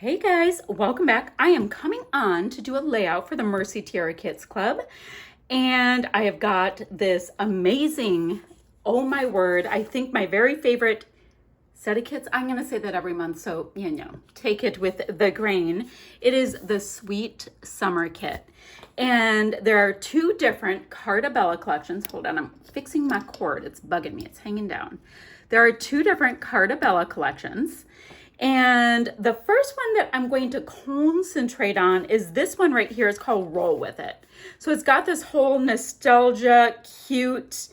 Hey guys, welcome back. I am coming on to do a layout for the Mercy Tiara Kits Club. And I have got this amazing, oh my word, I think my very favorite set of kits. I'm going to say that every month, so take it with the grain. It is the Sweet Summer Kit. And there are two different Carta Bella collections. Hold on, I'm fixing my cord. It's bugging me. It's hanging down. There are two different Carta Bella collections. And the first one that I'm going to concentrate on is this one right here. It's called Roll With It. So it's got this whole nostalgia, cute,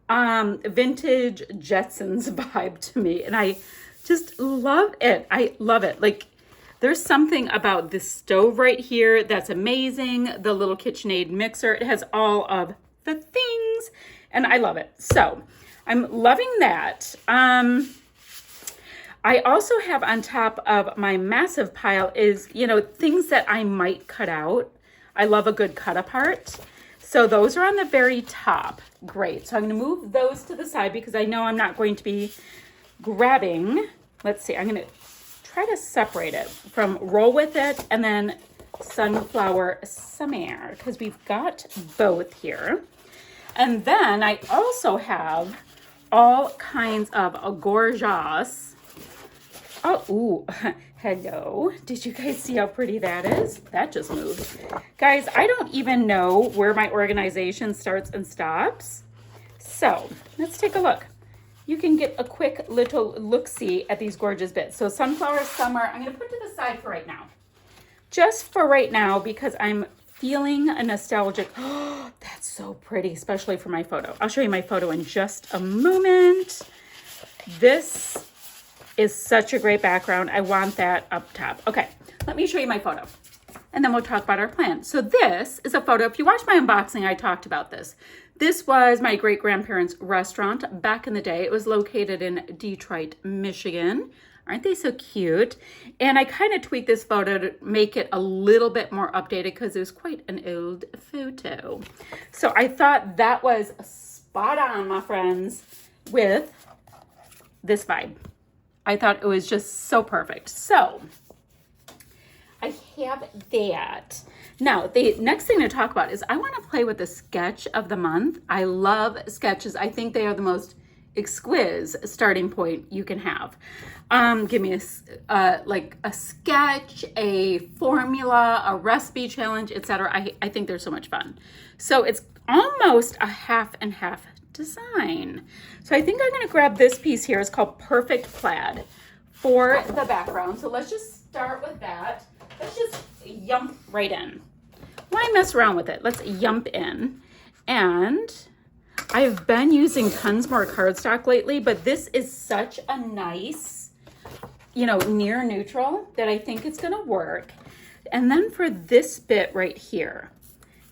vintage Jetsons vibe to me. And I just love it. I love it. Like, there's something about this stove right here that's amazing. The little KitchenAid mixer. It has all of the things. And I love it. So I'm loving that. I also have on top of my massive pile is, things that I might cut out. I love a good cut apart. So those are on the very top. Great. So I'm going to move those to the side because I know I'm not going to be grabbing. Let's see. I'm going to try to separate it from Roll With It and then Sunflower Summer because we've got both here. And then I also have all kinds of gorgeous. Oh, ooh, hello. Did you guys see how pretty that is? That just moved. Guys, I don't even know where my organization starts and stops. So let's take a look. You can get a quick little look-see at these gorgeous bits. So Sunflower Summer, I'm going to put to the side for right now. Just for right now because I'm feeling a nostalgic. Oh, that's so pretty, especially for my photo. I'll show you my photo in just a moment. This is such a great background. I want that up top. Okay, let me show you my photo and then we'll talk about our plan. So this is a photo. If you watched my unboxing, I talked about this. This was my great-grandparents' restaurant back in the day. It was located in Detroit, Michigan. Aren't they so cute? And I kind of tweaked this photo to make it a little bit more updated because it was quite an old photo. So I thought that was spot on, my friends, with this vibe. I thought it was just so perfect. So I have that. Now, the next thing to talk about is I want to play with the sketch of the month. I love sketches. I think they are the most exquisite starting point you can have. Give me a sketch, a formula, a recipe challenge, etc. I think they're so much fun. So it's almost a half and half design. So I think I'm going to grab this piece here. It's called Perfect Plaid for the background. So let's just start with that. Let's just yump right in. Why mess around with it? Let's yump in. And I've been using tons more cardstock lately, but this is such a nice, near neutral that I think it's going to work. And then for this bit right here.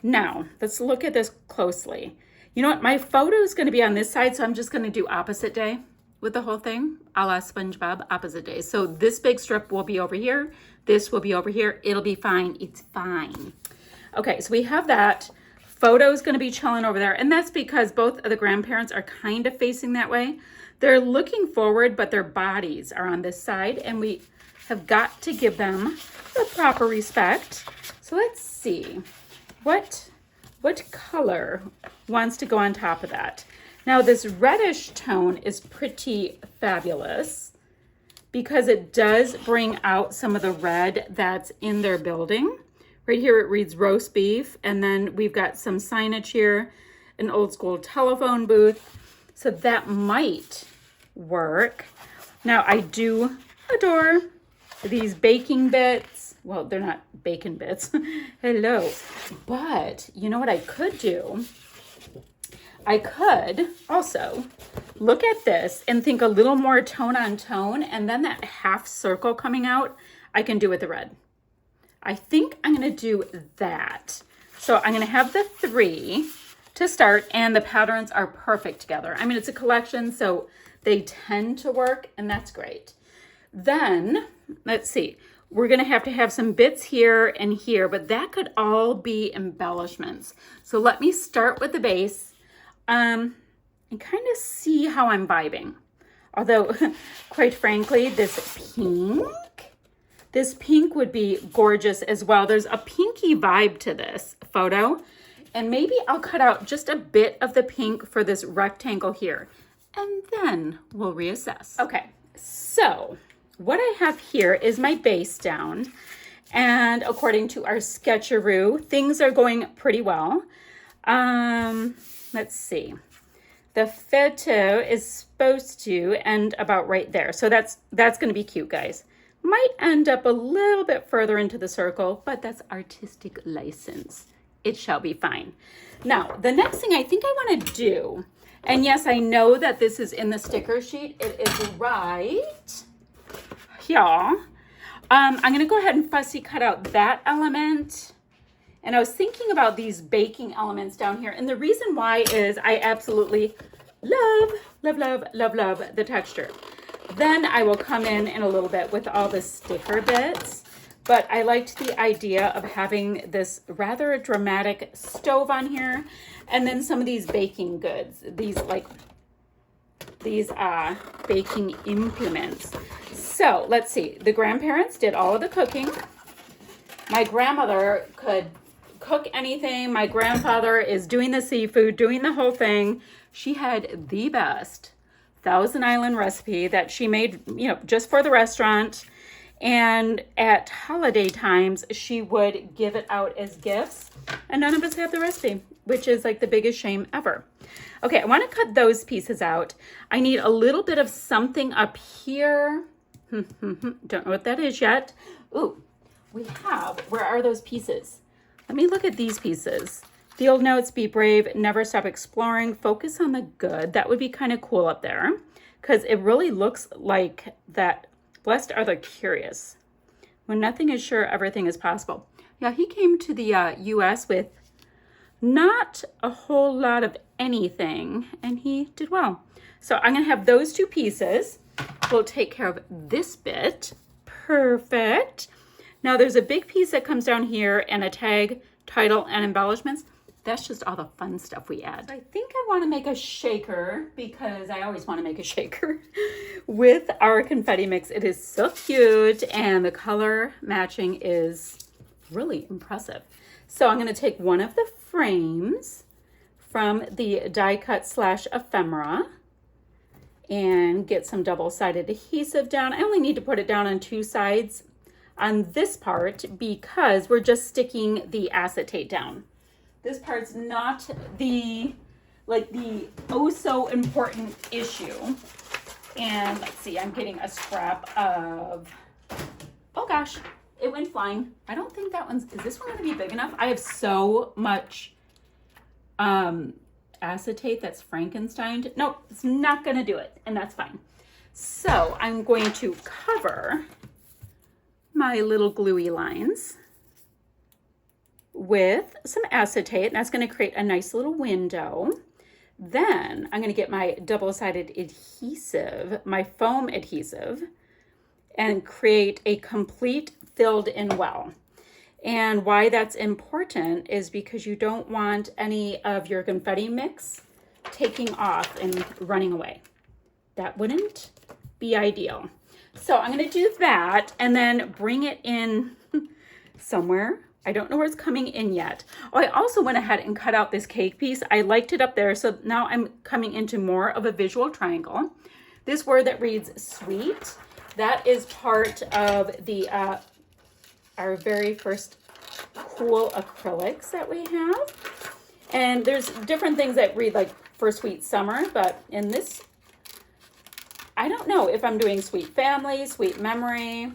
Now, let's look at this closely. You know what? My photo is going to be on this side, so I'm just going to do opposite day with the whole thing, a la SpongeBob, opposite day. So this big strip will be over here. This will be over here. It'll be fine. It's fine. Okay, so we have that. Photo is going to be chilling over there, and that's because both of the grandparents are kind of facing that way. They're looking forward, but their bodies are on this side, and we have got to give them the proper respect. So let's see. What color wants to go on top of that? Now this reddish tone is pretty fabulous because it does bring out some of the red that's in their building. Right here it reads roast beef, and then we've got some signage here, an old school telephone booth. So that might work. Now I do adore these baking bits. Well, they're not bacon bits. Hello. But you know what I could do? I could also look at this and think a little more tone on tone, and then that half circle coming out, I can do with the red. I think I'm going to do that. So I'm going to have the 3 to start, and the patterns are perfect together. I mean, it's a collection, so they tend to work, and that's great. Then, let's see. We're going to have some bits here and here, but that could all be embellishments. So let me start with the base and kind of see how I'm vibing. Although, quite frankly, this pink This pink would be gorgeous as well. There's a pinky vibe to this photo. And maybe I'll cut out just a bit of the pink for this rectangle here. And then we'll reassess. Okay, so what I have here is my base down. And according to our sketcheroo, things are going pretty well. Let's see. The photo is supposed to end about right there. So that's going to be cute, guys. Might end up a little bit further into the circle, but that's artistic license. It shall be fine. Now, the next thing I think I want to do, and yes, I know that this is in the sticker sheet. It is right here. I'm going to go ahead and fussy cut out that element. And I was thinking about these baking elements down here. And the reason why is I absolutely love the texture. Then I will come in a little bit with all the sticker bits. But I liked the idea of having this rather dramatic stove on here. And then some of these baking goods. These baking implements. So let's see. The grandparents did all of the cooking. My grandmother could cook anything. My grandfather is doing the seafood, doing the whole thing. She had the best Thousand Island recipe that she made, just for the restaurant. And at holiday times, she would give it out as gifts. And none of us have the recipe, which is like the biggest shame ever. Okay, I want to cut those pieces out. I need a little bit of something up here. Don't know what that is yet. Ooh, where are those pieces? Let me look at these pieces. Field notes, be brave, never stop exploring, focus on the good. That would be kind of cool up there because it really looks like that. Blessed are the curious. When nothing is sure, everything is possible. Yeah, he came to the U.S. with not a whole lot of anything, and he did well. So I'm going to have those two pieces. We'll take care of this bit. Perfect. Now there's a big piece that comes down here and a tag, title, and embellishments. That's just all the fun stuff we add. I think I want to make a shaker because I always want to make a shaker with our confetti mix. It is so cute and the color matching is really impressive. So I'm going to take one of the frames from the die cut / ephemera and get some double-sided adhesive down. I only need to put it down on two sides on this part because we're just sticking the acetate down. This part's not the oh so important issue. And let's see, I'm getting a scrap of, oh gosh, it went flying. I don't think that is this one gonna be big enough? I have so much acetate that's Frankenstein. Nope, it's not gonna do it, and that's fine. So I'm going to cover my little gluey lines with some acetate, and that's going to create a nice little window. Then I'm going to get my double-sided adhesive, my foam adhesive, and create a complete filled-in well. And why that's important is because you don't want any of your confetti mix taking off and running away. That wouldn't be ideal. So I'm going to do that and then bring it in somewhere. I don't know where it's coming in yet. Oh, I also went ahead and cut out this cake piece. I liked it up there. So now I'm coming into more of a visual triangle. This word that reads sweet, that is part of the our very first cool acrylics that we have. And there's different things that read like for sweet summer, but in this, I don't know if I'm doing sweet family, sweet memory,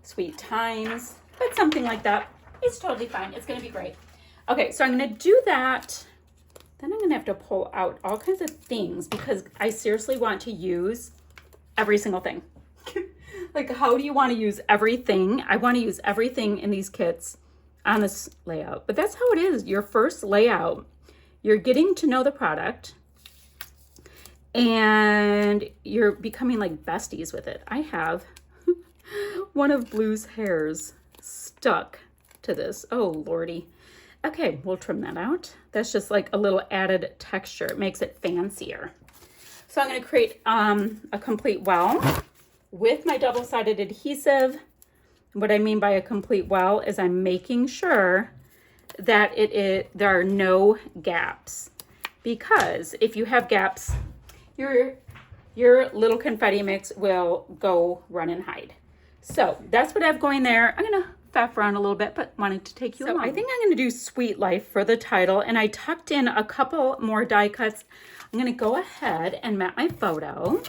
sweet times, but something like that. It's totally fine. It's going to be great. Okay, so I'm going to do that. Then I'm going to have to pull out all kinds of things because I seriously want to use every single thing. Like, how do you want to use everything? I want to use everything in these kits on this layout. But that's how it is. Your first layout, you're getting to know the product and you're becoming like besties with it. I have one of Blue's hairs stuck to this. Oh lordy. Okay, we'll trim that out. That's just like a little added texture. It makes it fancier. So I'm going to create a complete well with my double-sided adhesive What I mean by a complete well is I'm making sure that there are no gaps, because if you have gaps, your little confetti mix will go run and hide. So that's what I have going there. I'm gonna faff around a little bit, but wanted to take you along. I think I'm gonna do Sweet Life for the title, and I tucked in a couple more die cuts. I'm gonna go ahead and mat my photo.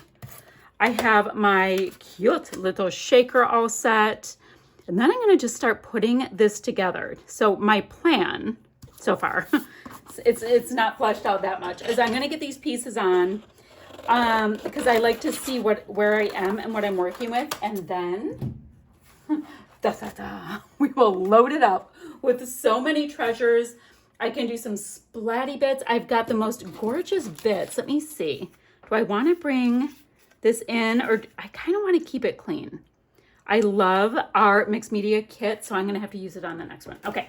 I have my cute little shaker all set, and then I'm gonna just start putting this together. So my plan so far, it's not fleshed out that much, is I'm gonna get these pieces on, because I like to see where I am and what I'm working with, and then we will load it up with so many treasures. I can do some splatty bits. I've got the most gorgeous bits. Let me see. Do I want to bring this in, or I kind of want to keep it clean? I love our mixed media kit, so I'm going to have to use it on the next one. Okay,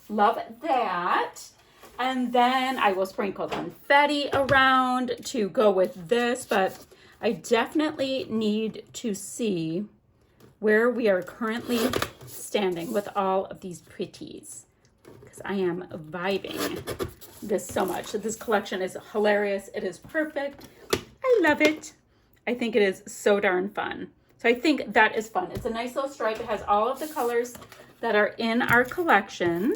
love that. And then I will sprinkle confetti around to go with this, but I definitely need to see where we are currently standing with all of these pretties, because I am vibing this so much. This collection is hilarious. It is perfect. I love it. I think it is so darn fun. So I think that is fun. It's a nice little stripe. It has all of the colors that are in our collection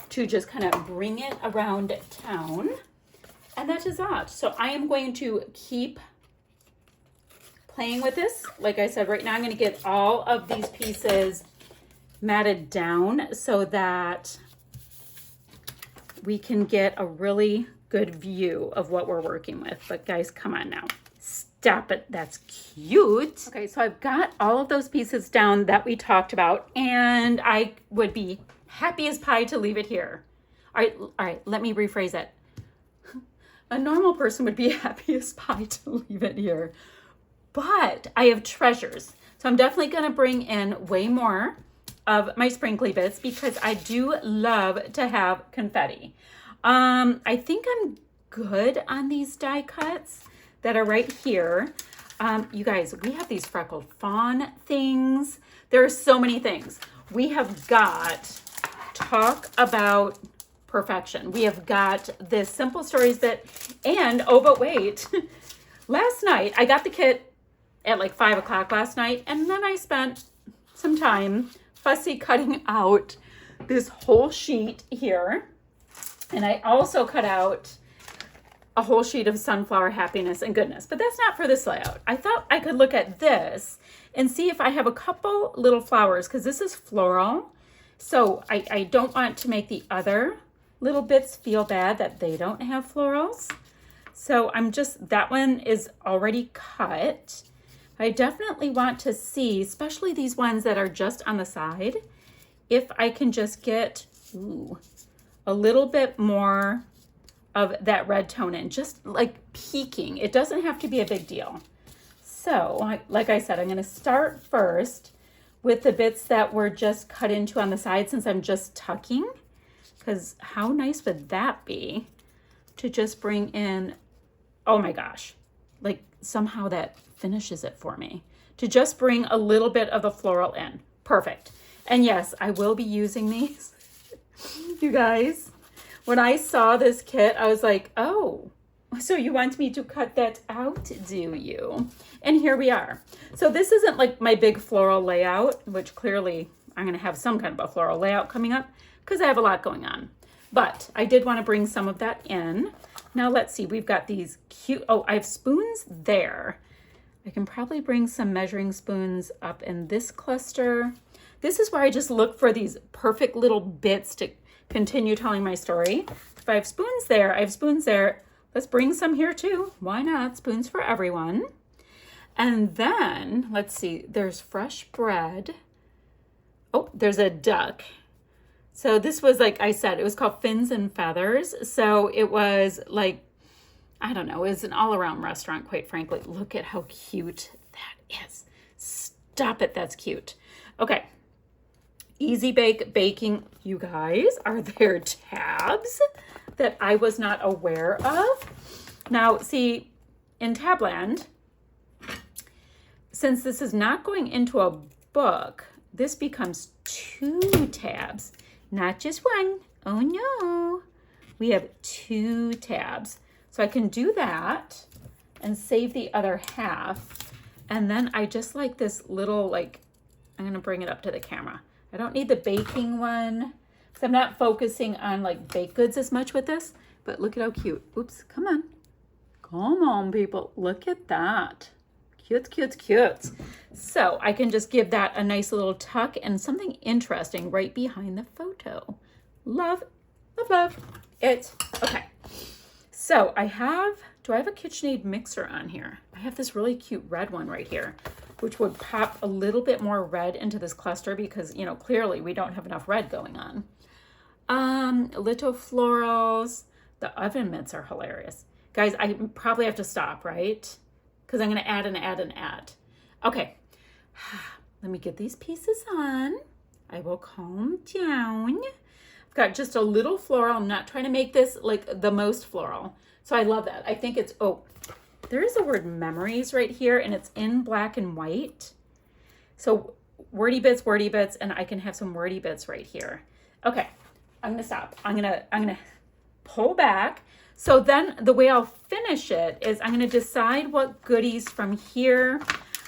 to just kind of bring it around town. And that is that. So I am going to keep playing with this. Like I said, right now I'm going to get all of these pieces matted down so that we can get a really good view of what we're working with. But guys, come on now. Stop it. That's cute. Okay, so I've got all of those pieces down that we talked about, and I would be happy as pie to leave it here. All right, let me rephrase it. A normal person would be happy as pie to leave it here, but I have treasures. So I'm definitely going to bring in way more of my sprinkly bits because I do love to have confetti. I think I'm good on these die cuts that are right here. You guys, we have these freckled fawn things. There are so many things. We have got talk about perfection. We have got this simple stories bit, and oh, but wait, last night I got the kit at like 5 o'clock last night, and then I spent some time fussy cutting out this whole sheet here, and I also cut out a whole sheet of sunflower happiness and goodness, but that's not for this layout. I thought I could look at this and see if I have a couple little flowers, because this is floral. So I don't want to make the other little bits feel bad that they don't have florals. So that one is already cut. I definitely want to see, especially these ones that are just on the side, if I can just get a little bit more of that red tone in, just like peeking. It doesn't have to be a big deal. So like I said, I'm going to start first with the bits that were just cut into on the side, since I'm just tucking, because how nice would that be to just bring in, oh my gosh, like somehow that finishes it for me, to just bring a little bit of the floral in. Perfect. And yes, I will be using these. You guys, when I saw this kit, I was like, oh, so you want me to cut that out, do you? And here we are. So this isn't like my big floral layout, which clearly I'm going to have some kind of a floral layout coming up because I have a lot going on. But I did want to bring some of that in. Now let's see, we've got these cute, oh, I have spoons there. I can probably bring some measuring spoons up in this cluster. This is where I just look for these perfect little bits to continue telling my story. If I have spoons there, I have spoons there. Let's bring some here too. Why not? Spoons for everyone. And then, let's see, there's fresh bread. Oh, there's a duck. So this was, like I said, it was called Fins and Feathers. So it was like, I don't know, it was an all-around restaurant, quite frankly. Look at how cute that is. Stop it, that's cute. Okay. Easy Bake Baking, you guys, are there tabs that I was not aware of? Now, see, in Tabland, since this is not going into a book, this becomes 2 tabs, not just one. Oh no, we have 2 tabs. So I can do that and save the other half. And then I just like this little, like, I'm gonna bring it up to the camera. I don't need the baking one because I'm not focusing on like baked goods as much with this, but look at how cute. Oops, come on. Come on, people, look at that. Cute, cute, cute. So I can just give that a nice little tuck and something interesting right behind the photo. Love, love, love it. Okay. So do I have a KitchenAid mixer on here? I have this really cute red one right here, which would pop a little bit more red into this cluster because, you know, clearly we don't have enough red going on. Little florals. The oven mitts are hilarious. Guys, I probably have to stop, right? Because I'm going to add and add and add. Okay. Let me get these pieces on. I will calm down. I've got just a little floral. I'm not trying to make this like the most floral. So I love that. I think it's, oh, there is the word memories right here and it's in black and white. So wordy bits, and I can have some wordy bits right here. Okay, I'm gonna stop. I'm gonna pull back. So then the way I'll finish it is I'm gonna decide what goodies from here.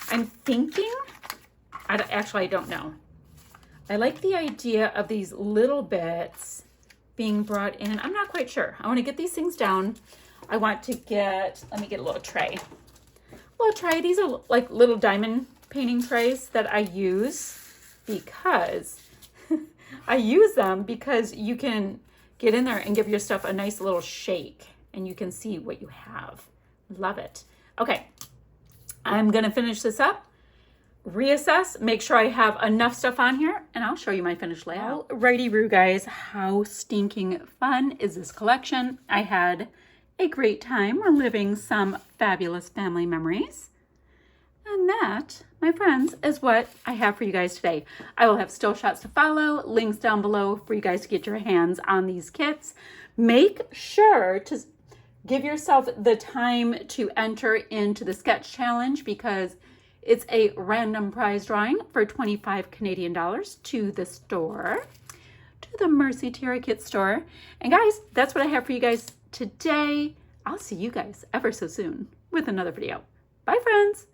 I'm thinking, I don't know. I like the idea of these little bits being brought in. I'm not quite sure. I want to get these things down. I want to let me get a little tray. These are like little diamond painting trays that I use because you can get in there and give your stuff a nice little shake and you can see what you have. Love it. Okay, I'm gonna finish this up, reassess, make sure I have enough stuff on here, and I'll show you my finished layout. Alrighty-roo, guys, how stinking fun is this collection? I had a great time reliving some fabulous family memories. And that, my friends, is what I have for you guys today. I will have still shots to follow, links down below for you guys to get your hands on these kits. Make sure to give yourself the time to enter into the sketch challenge because it's a random prize drawing for 25 Canadian dollars to the store, to the Mercy Tiara Kit store. And guys, that's what I have for you guys today. I'll see you guys ever so soon with another video. Bye, friends.